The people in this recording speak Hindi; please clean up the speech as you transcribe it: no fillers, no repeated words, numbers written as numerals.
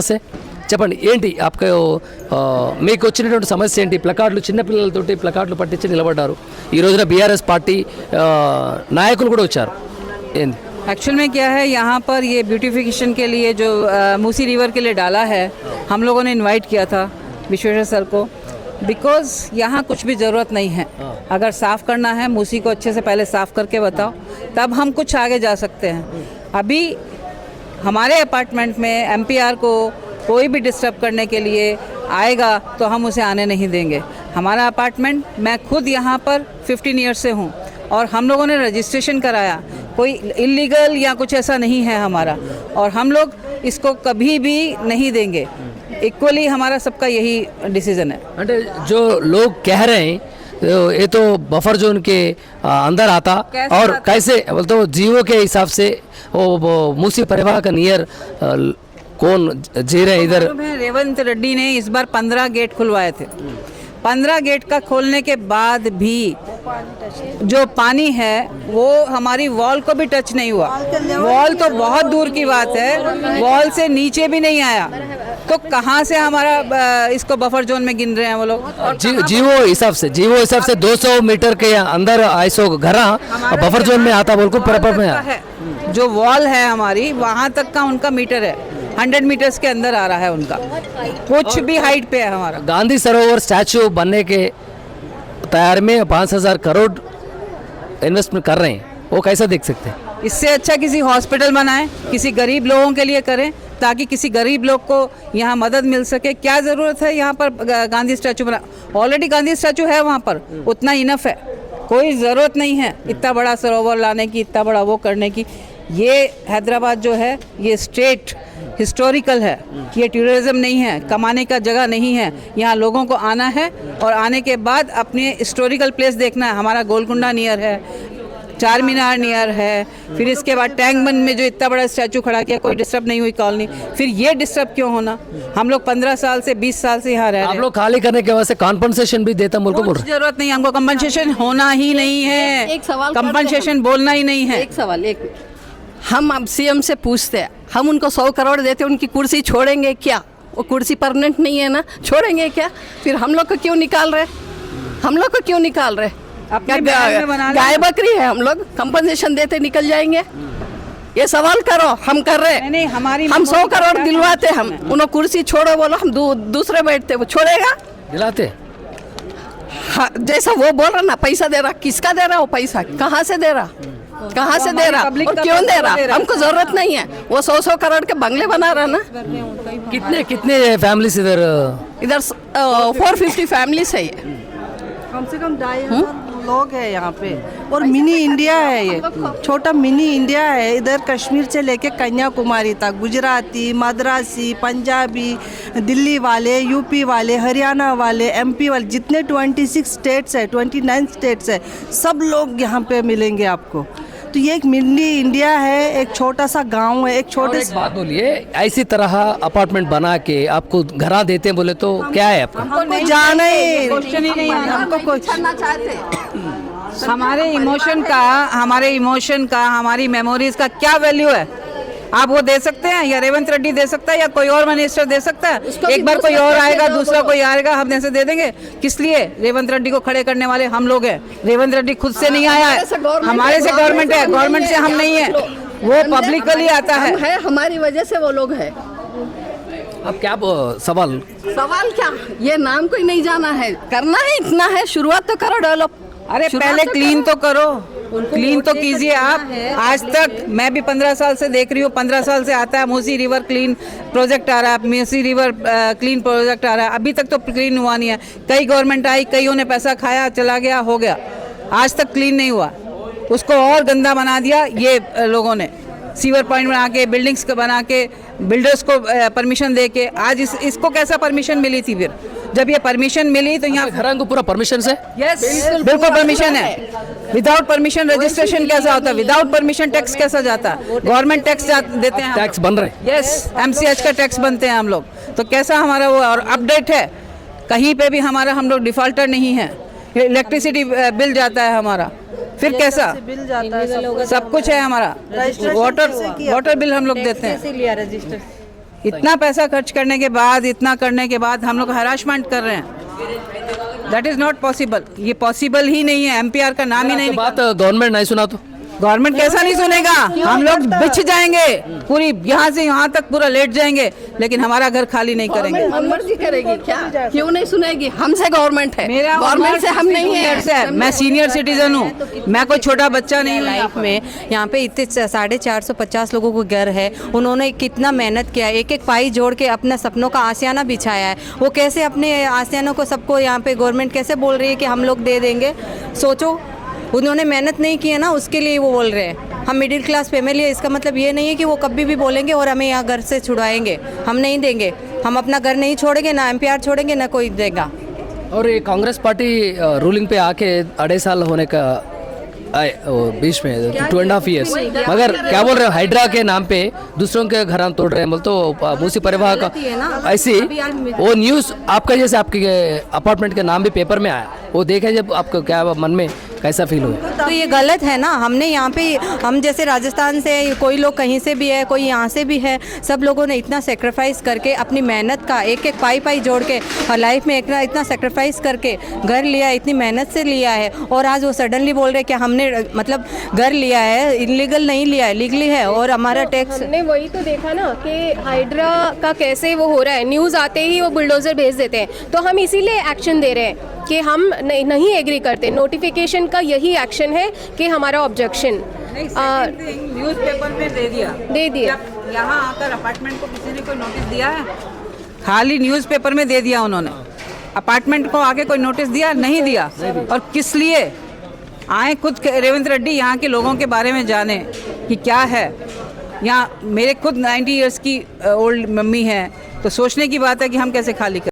నమస్తే చెప్పండి ఏంటి ఆప్కో మీకు వచ్చినటువంటి సమస్య ఏంటి ప్లకార్డులు చిన్నపిల్లలతోటి ప్లకార్డులు పట్టించి నిలబడ్డారు ఈ రోజున బీఆర్ఎస్ పార్టీ నాయకులు కూడా వచ్చారు ఏంది एक्चुअल में क्या है यहाँ पर ये ब्यूटिफिकेशन के लिए जो मूसी रिवर के लिए डाला है हम लोगों ने इनवाइट किया था विश्वेश्वर सर को बिकॉज यहाँ कुछ भी ज़रूरत नहीं है अगर साफ़ करना है मूसी को अच्छे से पहले साफ़ करके बताओ तब हम कुछ आगे जा सकते हैं अभी हमारे अपार्टमेंट में एमपीआर को कोई भी डिस्टर्ब करने के लिए आएगा तो हम उसे आने नहीं देंगे हमारा अपार्टमेंट मैं खुद यहाँ पर 15 ईयर्स से हूँ और हम लोगों ने रजिस्ट्रेशन कराया कोई इलीगल या कुछ ऐसा नहीं है हमारा और हम लोग इसको कभी भी नहीं देंगे इक्वली हमारा सबका यही डिसीजन है అంటే जो लोग कह रहे हैं ये तो बफर जोन के अंदर आता और कैसे बोलते हो जीवो के हिसाब से वो मूसी परिवार का नियर कौन जी रहे इधर रेवंत रेड्डी ने इस बार 15 गेट खुलवाए थे 15 गेट का खोलने के बाद भी जो पानी है वो हमारी वॉल को भी टच नहीं हुआ वॉल तो बहुत दूर की बात है वॉल से नीचे भी नहीं आया तो कहाँ से हमारा इसको बफर जोन में गिन रहे हैं वो लोग जीवो हिसाब से 200 मीटर के अंदर ऐसो घर बफर जोन में आता बोल को प्रॉपर में है जो वॉल है हमारी वहाँ तक का उनका मीटर है 100 मीटर्स के अंदर आ रहा है उनका कुछ भी हाइट पे है हमारा गांधी सरोवर स्टैचू बनने के तैयारी में 5,000 करोड़ इन्वेस्टमेंट कर रहे हैं वो कैसा देख सकते हैं इससे अच्छा किसी हॉस्पिटल बनाएं किसी गरीब लोगों के लिए करें ताकि किसी गरीब लोग को यहाँ मदद मिल सके क्या ज़रूरत है यहाँ पर गांधी स्टैचू बना ऑलरेडी गांधी स्टैचू है वहाँ पर उतना इनफ है कोई ज़रूरत नहीं है इतना बड़ा सरोवर लाने की इतना बड़ा वो करने की ये हैदराबाद जो है ये स्टेट हिस्टोरिकल है ये टूरिज़्म नहीं है कमाने का जगह नहीं है यहाँ लोगों को आना है और आने के बाद अपने हिस्टोरिकल प्लेस देखना है हमारा गोलकुंडा नियर है चार मीनार नियर है फिर इसके बाद टैंक बंद में जो इतना बड़ा स्टैचू खड़ा किया कोई डिस्टर्ब नहीं हुई कॉलोनी फिर ये डिस्टर्ब क्यों होना हम लोग 15 साल से 20 साल से यहाँ रह रहे आप लोग खाली करने के वजह से कॉम्पनसेशन भी देता मुल्क बोल रहे जरूरत नहीं हमको कंपनसेशन होना ही नहीं है एक सवाल कंपनसेशन बोलना ही नहीं है एक सवाल एक हम अब सीएम से पूछते हैं हम उनको 100 करोड़ देते उनकी कुर्सी छोड़ेंगे क्या वो कुर्सी परमानेंट नहीं है ना छोड़ेंगे क्या फिर हम लोग को क्यों निकाल रहे क्या गाय बकरी है हम लोग कंपनसेशन देते निकल जाएंगे ये सवाल करो हम कर रहे नहीं हमारी हम 100 करोड़ दिलवाते हम उन्होंने कुर्सी छोड़ो बोलो हम दूसरे बैठते वो छोड़ेगा दिलाते हाँ, जैसा वो बोल रहा ना पैसा दे रहा किसका दे रहा वो पैसा कहाँ से दे रहा और क्यों दे रहा हमको जरूरत नहीं है वो 100 करोड़ के बंगले बना रहा ना कितने फैमिलीज इधर 450 फैमिलीज है ये कम से कम 2,500 लोग हैं यहाँ पे और मिनी इंडिया है ये छोटा मिनी इंडिया है इधर कश्मीर से लेके कन्याकुमारी तक गुजराती मद्रासी पंजाबी दिल्ली वाले यूपी वाले हरियाणा वाले एमपी वाले जितने 26 स्टेट्स है 29 स्टेट्स है सब लोग यहाँ पे मिलेंगे आपको तो ये एक मिनी इंडिया है एक छोटा सा गांव है एक छोटे एक बात बोलिए ऐसी तरह अपार्टमेंट बना के आपको घरा देते हैं बोले तो क्या है आपका हमको जाना ही हमको कुछ हमारे इमोशन का हमारी मेमोरीज का क्या वैल्यू है आप वो दे सकते हैं या रेवंत रेड्डी दे सकता है या कोई और मिनिस्टर दे सकता है एक बार कोई और आएगा दूसरा कोई आएगा हम ऐसे दे देंगे किस लिए रेवंत रेड्डी को खड़े करने वाले हम लोग हैं रेवंत रेड्डी खुद से नहीं आया है हमारे से गवर्नमेंट है गवर्नमेंट से हम नहीं है वो पब्लिकली आता है हमारी वजह से वो लोग है अब क्या सवाल क्या ये नाम कोई नहीं जाना है करना है इतना है शुरुआत तो करो डेवलप अरे पहले क्लीन तो करो क्लीन तो कीजिए आप आज तक मैं भी 15 साल से देख रही हूँ 15 साल से आता है मूसी रिवर क्लीन प्रोजेक्ट आ रहा है मूसी रिवर क्लीन प्रोजेक्ट आ रहा है अभी तक तो क्लीन हुआ नहीं है कई गवर्नमेंट आई कईयों ने पैसा खाया चला गया हो गया आज तक क्लीन नहीं हुआ उसको और गंदा बना दिया ये लोगों ने सीवर पॉइंट बना के बिल्डिंग्स को बना के बिल्डर्स को परमिशन दे के आज इसको कैसा परमिशन मिली थी फिर जब ये परमिशन मिली तो यहाँ घरों को पूरा परमिशन से यस बिल्कुल परमिशन है विदाउट परमिशन रजिस्ट्रेशन कैसा होता है विदाउट परमिशन टैक्स कैसा जाता है गवर्नमेंट टैक्स देते हैं टैक्स बन रहे यस एमसीएच का टैक्स बनते हैं हम लोग तो कैसा हमारा वो और अपडेट है कहीं पे भी हम लोग डिफॉल्टर नहीं है इलेक्ट्रिसिटी बिल जाता है हमारा फिर कैसा बिल जाता है सब कुछ है हमारा वाटर बिल हम लोग देते हैं लिया रजिस्टर इतना पैसा खर्च करने के बाद, इतना करने के बाद हम लोग हरासमेंट कर रहे हैं। दैट इज नॉट पॉसिबल, ये पॉसिबल ही नहीं है। एमपीआर का नाम ही नहीं। बात गवर्नमेंट नहीं सुना तो गवर्नमेंट कैसा नहीं सुनेगा, हम लोग बिछ जाएंगे पूरी, यहाँ से यहाँ तक पूरा लेट जाएंगे, लेकिन हमारा घर खाली नहीं करेंगे। मर्जी करेगी क्या, क्यों नहीं सुनेगी? हमसे गवर्नमेंट है, मेरा गवर्नमेंट से हम नहीं है। मैं सीनियर सिटीजन हूँ, मैं कोई छोटा बच्चा नहीं हूँ। लाइफ में यहाँ पे इतने 450 लोगों को घर है, उन्होंने कितना मेहनत किया, एक एक पाई जोड़ के अपना सपनों का आशियाना बिछाया है। वो कैसे अपने आशियानों को सबको यहाँ पे गवर्नमेंट कैसे बोल रही है कि हम लोग दे देंगे? सोचो, उन्होंने मेहनत नहीं की है ना, उसके लिए वो बोल रहे हैं। हम मिडिल क्लास फैमिली है, इसका मतलब ये नहीं है कि वो कभी भी बोलेंगे और हमें यहाँ घर से छुड़ाएंगे। हम नहीं देंगे, हम अपना घर नहीं छोड़ेंगे, ना एमपीआर छोड़ेंगे, ना कोई देगा। और ये कांग्रेस पार्टी रूलिंग पे आके 2.5 साल होने का बीच में 2.5 ईयर्स, मगर क्या बोल रहे हो, हाइड्रा के नाम पे दूसरों के घर तोड़ रहे हैं, बोल तो मूसी परिवार का ऐसी वो न्यूज़ आपका जैसे आपके अपार्टमेंट के नाम भी पेपर में आया, वो देखे जब आपको क्या मन में कैसा फील हुआ? तो ये गलत है ना। हमने यहाँ पे, हम जैसे राजस्थान से, कोई लोग कहीं से भी है, कोई यहाँ से भी है, सब लोगों ने इतना सेक्रीफाइस करके अपनी मेहनत का एक एक पाई जोड़ के लाइफ में इतना सेक्रीफाइस करके घर लिया, इतनी मेहनत से लिया है, और आज वो सडनली बोल रहे कि हमने मतलब घर लिया है, इलीगल नहीं लिया है, लीगली है, और हमारा टैक्स। हमने वही तो देखा ना कि हाइड्रा का कैसे वो हो रहा है, न्यूज़ आते ही वो बुलडोजर भेज देते हैं। तो हम इसीलिए एक्शन दे रहे हैं कि हम नहीं एग्री करते। नोटिफिकेशन का यही एक्शन है कि हमारा ऑब्जेक्शन न्यूज़पेपर में दे दिया। यहाँ आकर अपार्टमेंट को किसी ने कोई नोटिस दिया है? खाली न्यूज़पेपर में दे दिया उन्होंने, अपार्टमेंट को आगे कोई नोटिस दिया नहीं दिया। और किस लिए आए? खुद रेवंत रेड्डी यहाँ के लोगों के बारे में जाने कि क्या है। यहाँ मेरे खुद 90 इयर्स की ओल्ड मम्मी है, तो सोचने की बात है कि हम कैसे खाली करें।